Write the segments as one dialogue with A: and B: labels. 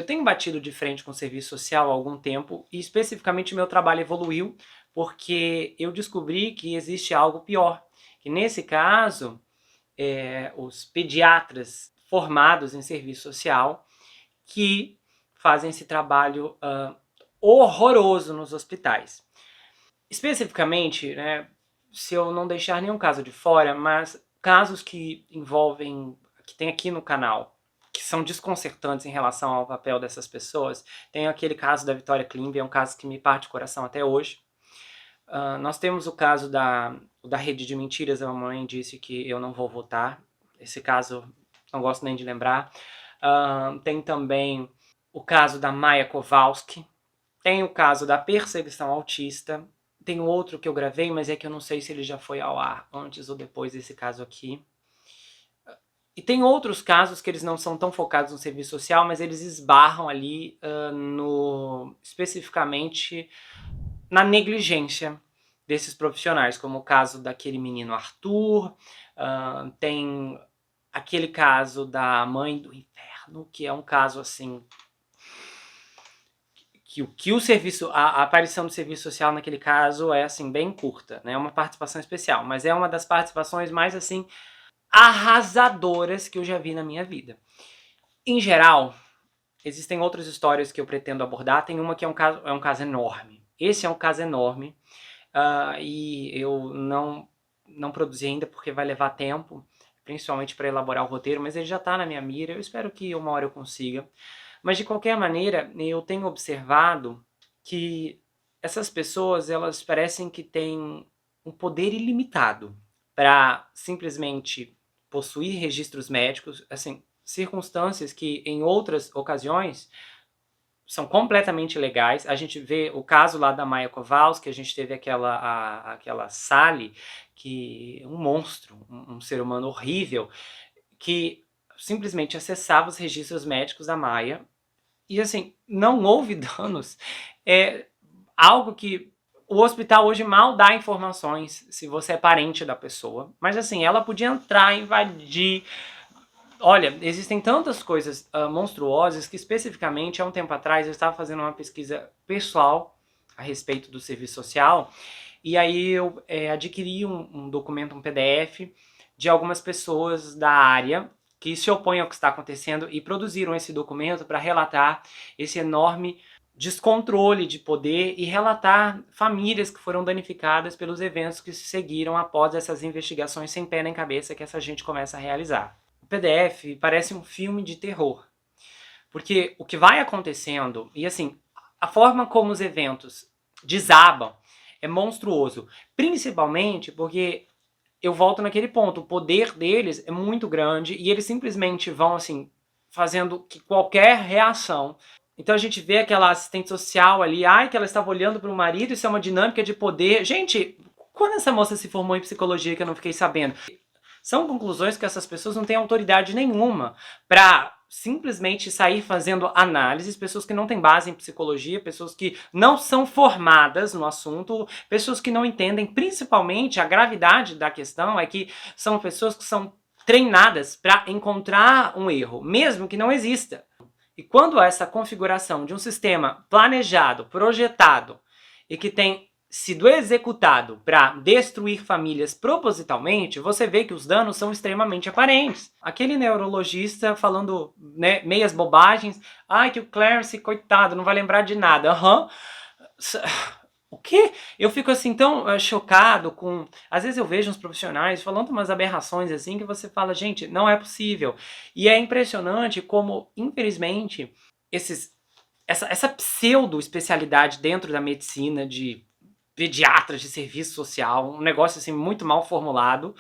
A: tenho batido de frente com o serviço social há algum tempo e especificamente meu trabalho evoluiu porque eu descobri que existe algo pior, que nesse caso, os pediatras formados em serviço social que fazem esse trabalho horroroso nos hospitais. Especificamente, né, se eu não deixar nenhum caso de fora, mas casos que envolvem, que tem aqui no canal, que são desconcertantes em relação ao papel dessas pessoas, tem aquele caso da Vitória Klimb, é um caso que me parte o coração até hoje. Nós temos o caso da rede de mentiras, a mamãe disse que eu não vou votar, esse caso não gosto nem de lembrar. Tem também o caso da Maia Kowalski, tem o caso da perseguição autista, tem outro que eu gravei, mas é que eu não sei se ele já foi ao ar antes ou depois desse caso aqui. E tem outros casos que eles não são tão focados no serviço social, mas eles esbarram ali especificamente na negligência desses profissionais, como o caso daquele menino Arthur, tem aquele caso da Mãe do Inferno, que é um caso assim que o serviço, a aparição do serviço social naquele caso é assim bem curta, né? É uma participação especial, mas é uma das participações mais assim arrasadoras que eu já vi na minha vida. Em geral, existem outras histórias que eu pretendo abordar. Tem uma que é um caso enorme. Esse é um caso enorme e eu não produzi ainda porque vai levar tempo, principalmente para elaborar o roteiro, mas ele já está na minha mira. Eu espero que uma hora eu consiga. Mas de qualquer maneira, eu tenho observado que essas pessoas, elas parecem que têm um poder ilimitado para simplesmente possuir registros médicos, assim, circunstâncias que em outras ocasiões são completamente legais. A gente vê o caso lá da Maia Kowalski, a gente teve aquela Sally, que um monstro, um ser humano horrível, que simplesmente acessava os registros médicos da Maia. E assim, não houve danos. É algo que o hospital hoje mal dá informações se você é parente da pessoa. Mas assim, ela podia entrar, invadir. Olha, existem tantas coisas monstruosas que especificamente há um tempo atrás eu estava fazendo uma pesquisa pessoal a respeito do serviço social. E aí eu adquiri um documento, um PDF, de algumas pessoas da área que se opõem ao que está acontecendo e produziram esse documento para relatar esse enorme descontrole de poder e relatar famílias que foram danificadas pelos eventos que se seguiram após essas investigações sem pé nem cabeça que essa gente começa a realizar. O PDF parece um filme de terror, porque o que vai acontecendo, e assim, a forma como os eventos desabam é monstruoso, principalmente porque eu volto naquele ponto, o poder deles é muito grande e eles simplesmente vão assim, fazendo que qualquer reação. Então a gente vê aquela assistente social ali, que ela estava olhando para o marido, isso é uma dinâmica de poder. Gente, quando essa moça se formou em psicologia que eu não fiquei sabendo? São conclusões que essas pessoas não têm autoridade nenhuma para simplesmente sair fazendo análises, pessoas que não têm base em psicologia, pessoas que não são formadas no assunto, pessoas que não entendem, principalmente a gravidade da questão é que são pessoas que são treinadas para encontrar um erro, mesmo que não exista. E quando há essa configuração de um sistema planejado, projetado e que tem sido executado para destruir famílias propositalmente, você vê que os danos são extremamente aparentes. Aquele neurologista falando, né, meias bobagens, que o Clarence, coitado, não vai lembrar de nada. O quê? Eu fico assim tão chocado com... Às vezes eu vejo uns profissionais falando umas aberrações assim que você fala, gente, não é possível. E é impressionante como, infelizmente, essa pseudo-especialidade dentro da medicina de pediatras de serviço social, um negócio assim muito mal formulado,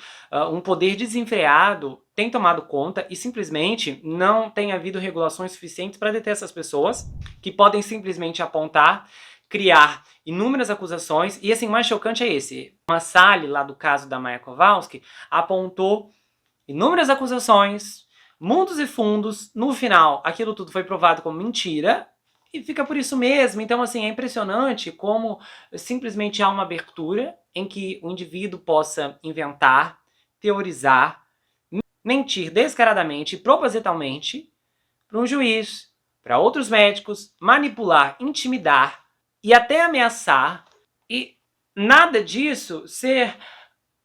A: um poder desenfreado tem tomado conta e simplesmente não tem havido regulações suficientes para deter essas pessoas que podem simplesmente apontar, criar inúmeras acusações e assim, o mais chocante é esse. Uma Sally, lá do caso da Maia Kowalski, apontou inúmeras acusações, mundos e fundos, no final aquilo tudo foi provado como mentira, e fica por isso mesmo. Então, assim, é impressionante como simplesmente há uma abertura em que o indivíduo possa inventar, teorizar, mentir descaradamente, propositalmente, para um juiz, para outros médicos, manipular, intimidar e até ameaçar, e nada disso ser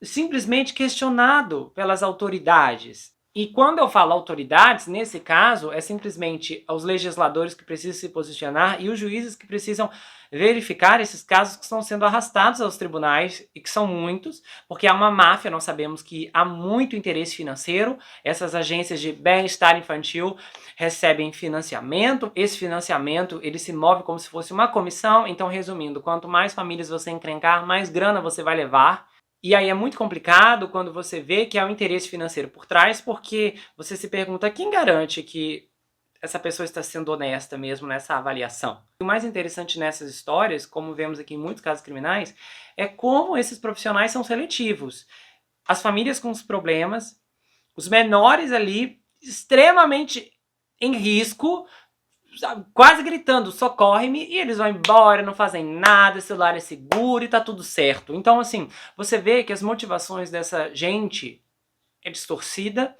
A: simplesmente questionado pelas autoridades. E quando eu falo autoridades, nesse caso, é simplesmente os legisladores que precisam se posicionar e os juízes que precisam verificar esses casos que estão sendo arrastados aos tribunais, e que são muitos, porque há uma máfia, nós sabemos que há muito interesse financeiro, essas agências de bem-estar infantil recebem financiamento, esse financiamento ele se move como se fosse uma comissão. Então, resumindo, quanto mais famílias você encrencar, mais grana você vai levar. E aí é muito complicado quando você vê que há um interesse financeiro por trás, porque você se pergunta quem garante que essa pessoa está sendo honesta mesmo nessa avaliação. O mais interessante nessas histórias, como vemos aqui em muitos casos criminais, é como esses profissionais são seletivos. As famílias com os problemas, os menores ali extremamente em risco, quase gritando, socorre-me, e eles vão embora, não fazem nada, o celular é seguro e tá tudo certo. Então, assim, você vê que as motivações dessa gente é distorcida.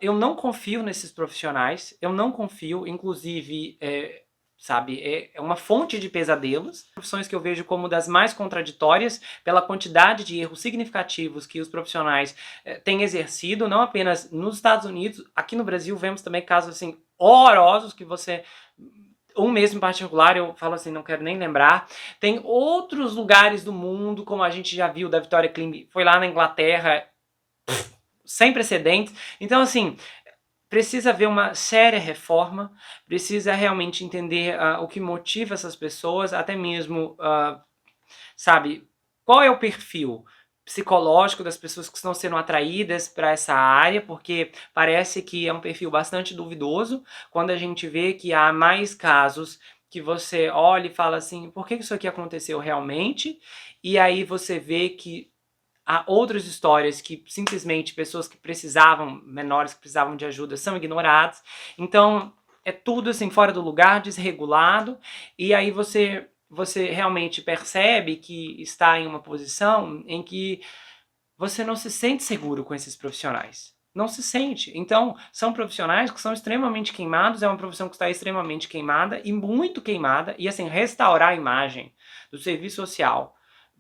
A: Eu não confio nesses profissionais, eu não confio, inclusive, é uma fonte de pesadelos. Profissões que eu vejo como das mais contraditórias pela quantidade de erros significativos que os profissionais têm exercido, não apenas nos Estados Unidos, aqui no Brasil vemos também casos assim horrorosos que você... Um mesmo em particular, eu falo assim, não quero nem lembrar. Tem outros lugares do mundo, como a gente já viu da Victoria Kling, foi lá na Inglaterra, sem precedentes. Então, assim, precisa haver uma séria reforma, precisa realmente entender o que motiva essas pessoas, até mesmo, sabe, qual é o perfil psicológico das pessoas que estão sendo atraídas para essa área, porque parece que é um perfil bastante duvidoso quando a gente vê que há mais casos que você olha e fala assim, por que isso aqui aconteceu realmente? E aí você vê que há outras histórias que simplesmente pessoas que precisavam, menores que precisavam de ajuda, são ignoradas. Então é tudo assim fora do lugar, desregulado, e aí você realmente percebe que está em uma posição em que você não se sente seguro com esses profissionais. Não se sente. Então, são profissionais que são extremamente queimados, é uma profissão que está extremamente queimada e muito queimada, e assim, restaurar a imagem do serviço social,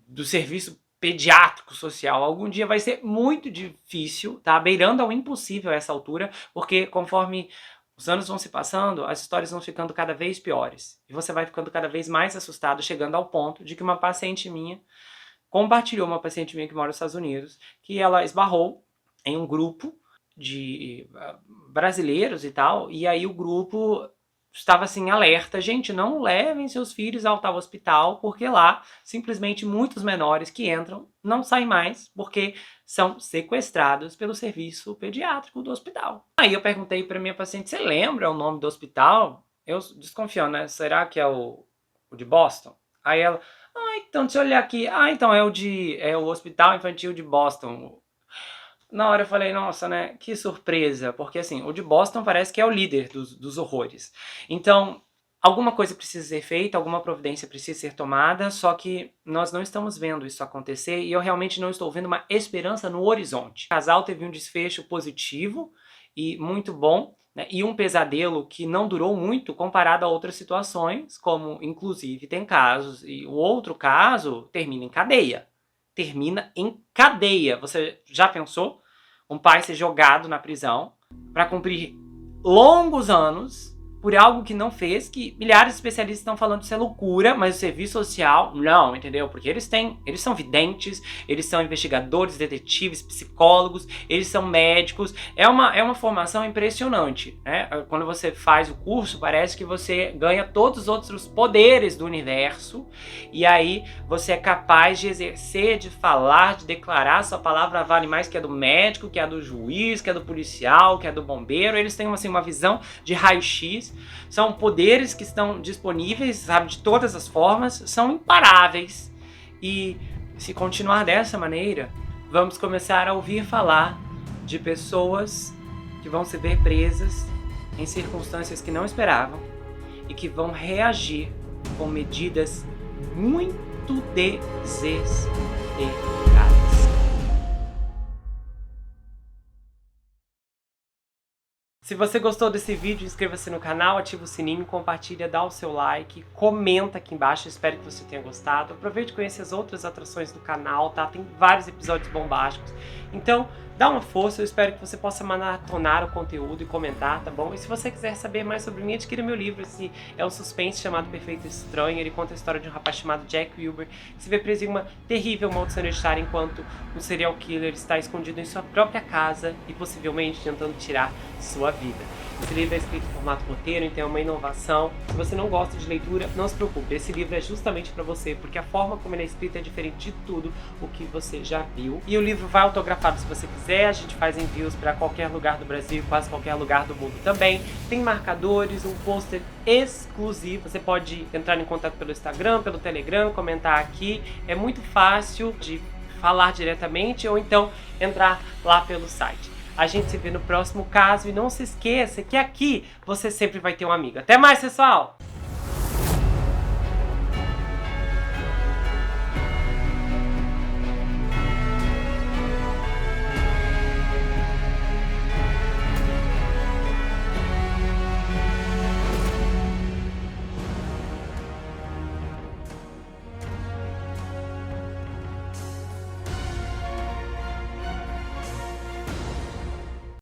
A: do serviço pediátrico social, algum dia vai ser muito difícil, tá? Beirando ao impossível a essa altura, porque conforme os anos vão se passando, as histórias vão ficando cada vez piores. E você vai ficando cada vez mais assustado, chegando ao ponto de que uma paciente minha compartilhou, uma paciente minha que mora nos Estados Unidos, que ela esbarrou em um grupo de brasileiros e tal, e aí o grupo estava assim, alerta, gente, não levem seus filhos ao tal hospital, porque lá, simplesmente, muitos menores que entram não saem mais, porque são sequestrados pelo serviço pediátrico do hospital. Aí eu perguntei para minha paciente, você lembra o nome do hospital? Eu desconfiando, né? Será que é o de Boston? Aí ela, então, deixa eu olhar aqui. Então, é o Hospital Infantil de Boston. Na hora eu falei, nossa, né, que surpresa, porque assim, o de Boston parece que é o líder dos horrores. Então, alguma coisa precisa ser feita, alguma providência precisa ser tomada, só que nós não estamos vendo isso acontecer e eu realmente não estou vendo uma esperança no horizonte. O casal teve um desfecho positivo e muito bom, né, e um pesadelo que não durou muito comparado a outras situações, como inclusive tem casos, e o outro caso termina em cadeia. Termina em cadeia. Você já pensou? Um pai ser jogado na prisão para cumprir longos anos por algo que não fez, que milhares de especialistas estão falando que isso é loucura, mas o serviço social, não, entendeu? Porque eles são videntes, eles são investigadores, detetives, psicólogos, eles são médicos, é uma formação impressionante, né? Quando você faz o curso, parece que você ganha todos os outros poderes do universo, e aí você é capaz de exercer, de falar, de declarar, sua palavra vale mais que a do médico, que a do juiz, que a do policial, que a do bombeiro. Eles têm assim, uma visão de raio-x. São poderes que estão disponíveis, sabe, de todas as formas, são imparáveis. E se continuar dessa maneira, vamos começar a ouvir falar de pessoas que vão se ver presas em circunstâncias que não esperavam e que vão reagir com medidas muito desesperadas. Se você gostou desse vídeo, inscreva-se no canal, ativa o sininho, compartilha, dá o seu like, comenta aqui embaixo, espero que você tenha gostado. Aproveite e conheça as outras atrações do canal, tá? Tem vários episódios bombásticos. Então, dá uma força, eu espero que você possa maratonar o conteúdo e comentar, tá bom? E se você quiser saber mais sobre mim, adquira meu livro. Esse é um suspense chamado Perfeito Estranho. Ele conta a história de um rapaz chamado Jack Wilbur, que se vê preso em uma terrível maldição hereditária enquanto um serial killer está escondido em sua própria casa e possivelmente tentando tirar sua vida. Esse livro é escrito em formato roteiro, então é uma inovação. Se você não gosta de leitura, não se preocupe. Esse livro é justamente para você, porque a forma como ele é escrito é diferente de tudo o que você já viu. E o livro vai autografado se você quiser. A gente faz envios para qualquer lugar do Brasil, quase qualquer lugar do mundo também. Tem marcadores, um pôster exclusivo. Você pode entrar em contato pelo Instagram, pelo Telegram, comentar aqui. É muito fácil de falar diretamente ou então entrar lá pelo site. A gente se vê no próximo caso e não se esqueça que aqui você sempre vai ter um amigo. Até mais, pessoal!